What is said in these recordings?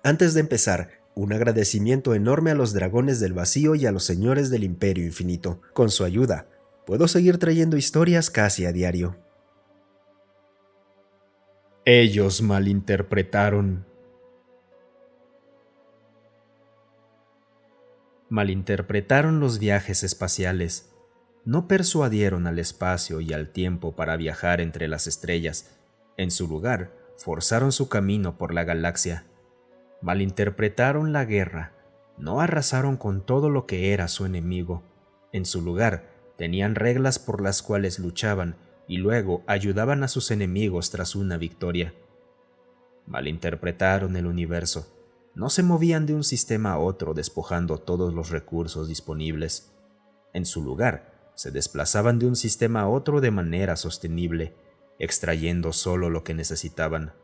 Antes de empezar, un agradecimiento enorme a los dragones del vacío y a los señores del Imperio Infinito. Con su ayuda, puedo seguir trayendo historias casi a diario. Ellos malinterpretaron. Malinterpretaron los viajes espaciales. No persuadieron al espacio y al tiempo para viajar entre las estrellas. En su lugar, forzaron su camino por la galaxia. Malinterpretaron la guerra. No arrasaron con todo lo que era su enemigo. En su lugar, tenían reglas por las cuales luchaban y luego ayudaban a sus enemigos tras una victoria. Malinterpretaron el universo. No se movían de un sistema a otro despojando todos los recursos disponibles. En su lugar, se desplazaban de un sistema a otro de manera sostenible, extrayendo solo lo que necesitaban.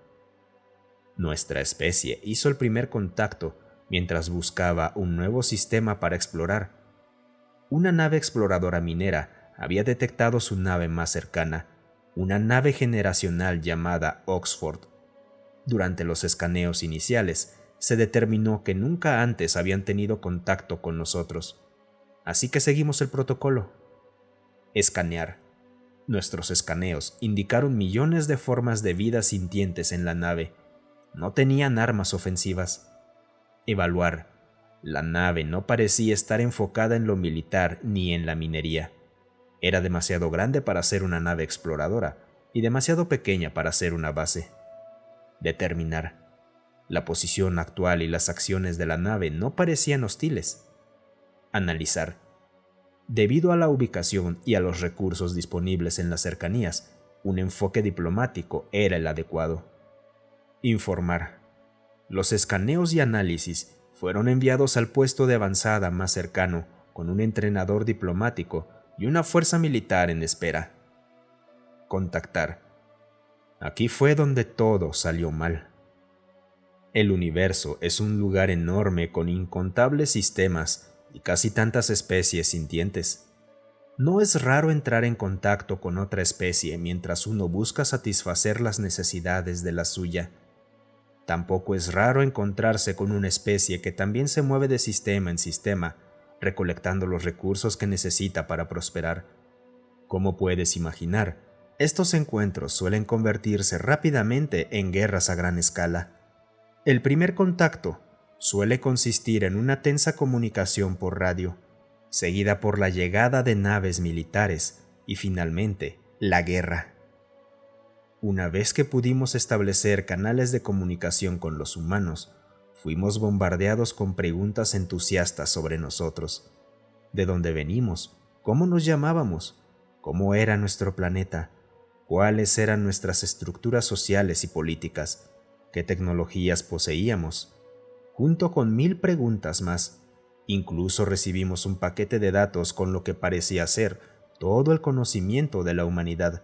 Nuestra especie hizo el primer contacto mientras buscaba un nuevo sistema para explorar. Una nave exploradora minera había detectado su nave más cercana, una nave generacional llamada Oxford. Durante los escaneos iniciales, se determinó que nunca antes habían tenido contacto con nosotros. Así que seguimos el protocolo. Escanear. Nuestros escaneos indicaron millones de formas de vida sintientes en la nave. No tenían armas ofensivas. Evaluar. La nave no parecía estar enfocada en lo militar ni en la minería. Era demasiado grande para ser una nave exploradora y demasiado pequeña para ser una base. Determinar. La posición actual y las acciones de la nave no parecían hostiles. Analizar. Debido a la ubicación y a los recursos disponibles en las cercanías, un enfoque diplomático era el adecuado. Informar. Los escaneos y análisis fueron enviados al puesto de avanzada más cercano, con un entrenador diplomático y una fuerza militar en espera. Contactar. Aquí fue donde todo salió mal. El universo es un lugar enorme con incontables sistemas y casi tantas especies sintientes. No es raro entrar en contacto con otra especie mientras uno busca satisfacer las necesidades de la suya. Tampoco es raro encontrarse con una especie que también se mueve de sistema en sistema, recolectando los recursos que necesita para prosperar. Como puedes imaginar, estos encuentros suelen convertirse rápidamente en guerras a gran escala. El primer contacto suele consistir en una tensa comunicación por radio, seguida por la llegada de naves militares y finalmente la guerra. Una vez que pudimos establecer canales de comunicación con los humanos, fuimos bombardeados con preguntas entusiastas sobre nosotros. ¿De dónde venimos? ¿Cómo nos llamábamos? ¿Cómo era nuestro planeta? ¿Cuáles eran nuestras estructuras sociales y políticas? ¿Qué tecnologías poseíamos? Junto con 1000 preguntas más, incluso recibimos un paquete de datos con lo que parecía ser todo el conocimiento de la humanidad,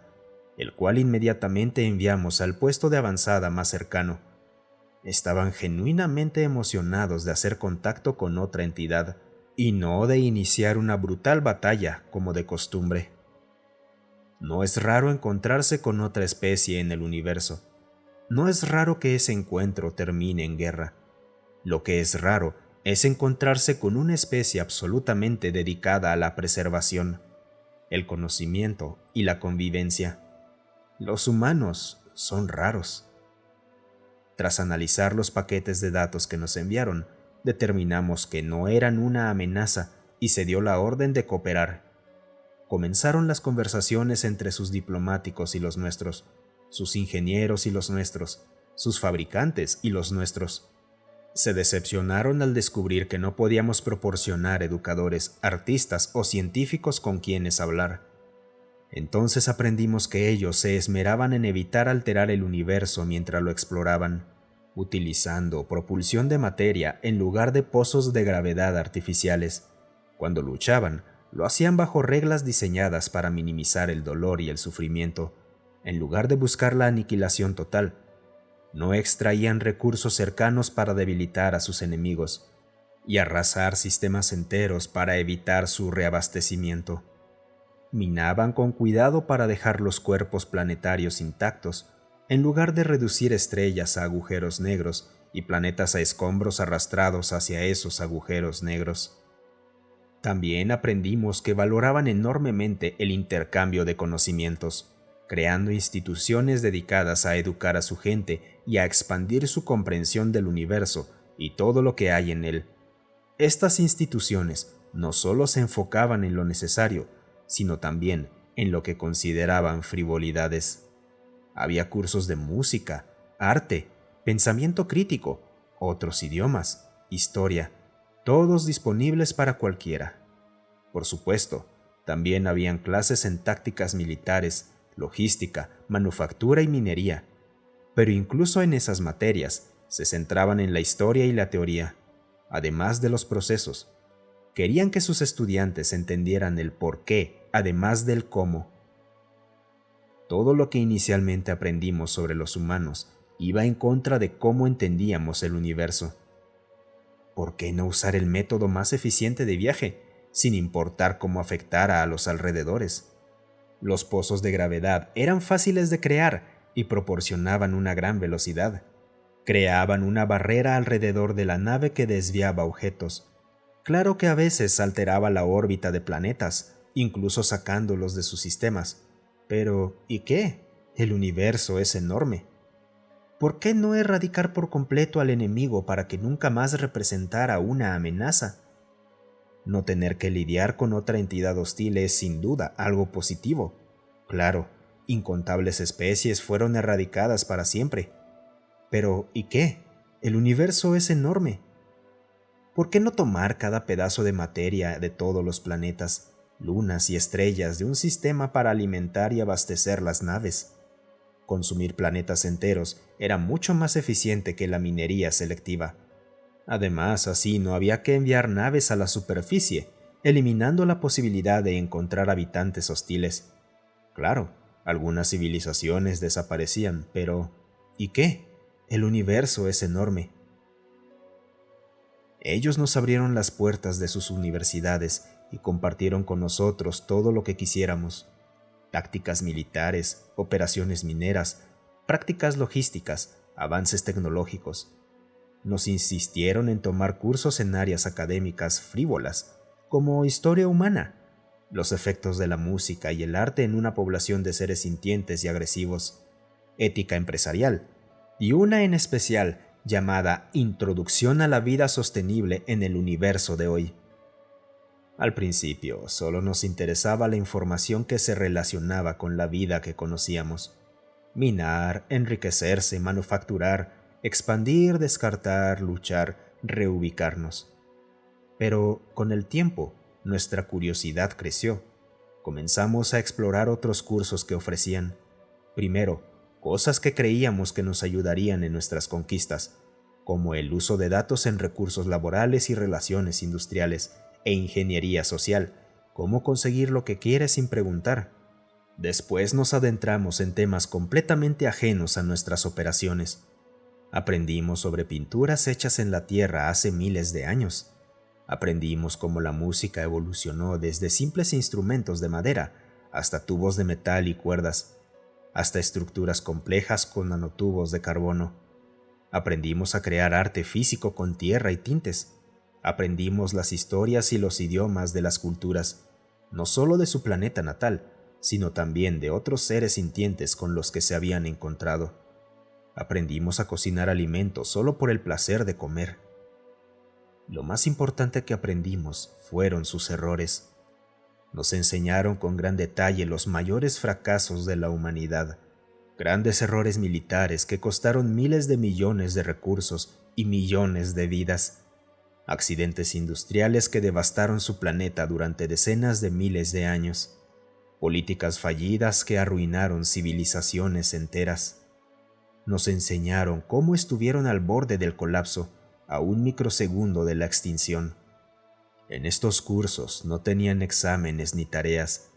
el cual inmediatamente enviamos al puesto de avanzada más cercano. Estaban genuinamente emocionados de hacer contacto con otra entidad, y no de iniciar una brutal batalla como de costumbre. No es raro encontrarse con otra especie en el universo. No es raro que ese encuentro termine en guerra. Lo que es raro es encontrarse con una especie absolutamente dedicada a la preservación, el conocimiento y la convivencia. Los humanos son raros. Tras analizar los paquetes de datos que nos enviaron, determinamos que no eran una amenaza y se dio la orden de cooperar. Comenzaron las conversaciones entre sus diplomáticos y los nuestros, sus ingenieros y los nuestros, sus fabricantes y los nuestros. Se decepcionaron al descubrir que no podíamos proporcionar educadores, artistas o científicos con quienes hablar. Entonces aprendimos que ellos se esmeraban en evitar alterar el universo mientras lo exploraban, utilizando propulsión de materia en lugar de pozos de gravedad artificiales. Cuando luchaban, lo hacían bajo reglas diseñadas para minimizar el dolor y el sufrimiento, en lugar de buscar la aniquilación total. No extraían recursos cercanos para debilitar a sus enemigos y arrasar sistemas enteros para evitar su reabastecimiento. Minaban con cuidado para dejar los cuerpos planetarios intactos, en lugar de reducir estrellas a agujeros negros y planetas a escombros arrastrados hacia esos agujeros negros. También aprendimos que valoraban enormemente el intercambio de conocimientos, creando instituciones dedicadas a educar a su gente y a expandir su comprensión del universo y todo lo que hay en él. Estas instituciones no solo se enfocaban en lo necesario, sino también en lo que consideraban frivolidades. Había cursos de música, arte, pensamiento crítico, otros idiomas, historia, todos disponibles para cualquiera. Por supuesto, también habían clases en tácticas militares, logística, manufactura y minería, pero incluso en esas materias se centraban en la historia y la teoría, además de los procesos. Querían que sus estudiantes entendieran el por qué, además del cómo. Todo lo que inicialmente aprendimos sobre los humanos iba en contra de cómo entendíamos el universo. ¿Por qué no usar el método más eficiente de viaje, sin importar cómo afectara a los alrededores? Los pozos de gravedad eran fáciles de crear y proporcionaban una gran velocidad. Creaban una barrera alrededor de la nave que desviaba objetos. Claro que a veces alteraba la órbita de planetas, incluso sacándolos de sus sistemas. Pero, ¿y qué? El universo es enorme. ¿Por qué no erradicar por completo al enemigo para que nunca más representara una amenaza? No tener que lidiar con otra entidad hostil es sin duda algo positivo. Claro, incontables especies fueron erradicadas para siempre. Pero, ¿y qué? El universo es enorme. ¿Por qué no tomar cada pedazo de materia de todos los planetas, lunas y estrellas de un sistema para alimentar y abastecer las naves? Consumir planetas enteros era mucho más eficiente que la minería selectiva. Además, así no había que enviar naves a la superficie, eliminando la posibilidad de encontrar habitantes hostiles. Claro, algunas civilizaciones desaparecían, pero ¿y qué? El universo es enorme. Ellos nos abrieron las puertas de sus universidades y compartieron con nosotros todo lo que quisiéramos. Tácticas militares, operaciones mineras, prácticas logísticas, avances tecnológicos. Nos insistieron en tomar cursos en áreas académicas frívolas, como historia humana, los efectos de la música y el arte en una población de seres sintientes y agresivos, ética empresarial, y una en especial llamada Introducción a la vida sostenible en el universo de hoy. Al principio, solo nos interesaba la información que se relacionaba con la vida que conocíamos. Minar, enriquecerse, manufacturar, expandir, descartar, luchar, reubicarnos. Pero con el tiempo, nuestra curiosidad creció. Comenzamos a explorar otros cursos que ofrecían. Primero, cosas que creíamos que nos ayudarían en nuestras conquistas, como el uso de datos en recursos laborales y relaciones industriales, e ingeniería social, cómo conseguir lo que quieres sin preguntar. Después nos adentramos en temas completamente ajenos a nuestras operaciones. Aprendimos sobre pinturas hechas en la Tierra hace miles de años. Aprendimos cómo la música evolucionó desde simples instrumentos de madera hasta tubos de metal y cuerdas, hasta estructuras complejas con nanotubos de carbono. Aprendimos a crear arte físico con tierra y tintes. Aprendimos las historias y los idiomas de las culturas, no solo de su planeta natal, sino también de otros seres sintientes con los que se habían encontrado. Aprendimos a cocinar alimentos solo por el placer de comer. Lo más importante que aprendimos fueron sus errores. Nos enseñaron con gran detalle los mayores fracasos de la humanidad, grandes errores militares que costaron miles de millones de recursos y millones de vidas, accidentes industriales que devastaron su planeta durante decenas de miles de años, políticas fallidas que arruinaron civilizaciones enteras. Nos enseñaron cómo estuvieron al borde del colapso a un microsegundo de la extinción. En estos cursos no tenían exámenes ni tareas.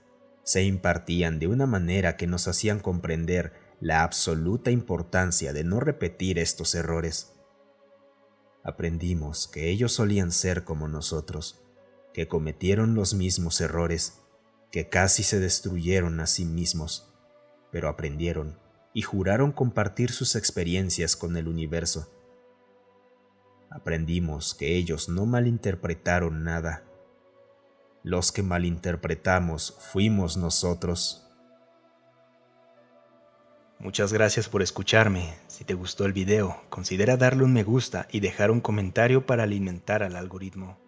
Se impartían de una manera que nos hacían comprender la absoluta importancia de no repetir estos errores. Aprendimos que ellos solían ser como nosotros, que cometieron los mismos errores, que casi se destruyeron a sí mismos, pero aprendieron y juraron compartir sus experiencias con el universo. aprendimos que ellos no malinterpretaron nada. Los que malinterpretamos fuimos nosotros. Muchas gracias por escucharme. Si te gustó el video, considera darle un me gusta y dejar un comentario para alimentar al algoritmo.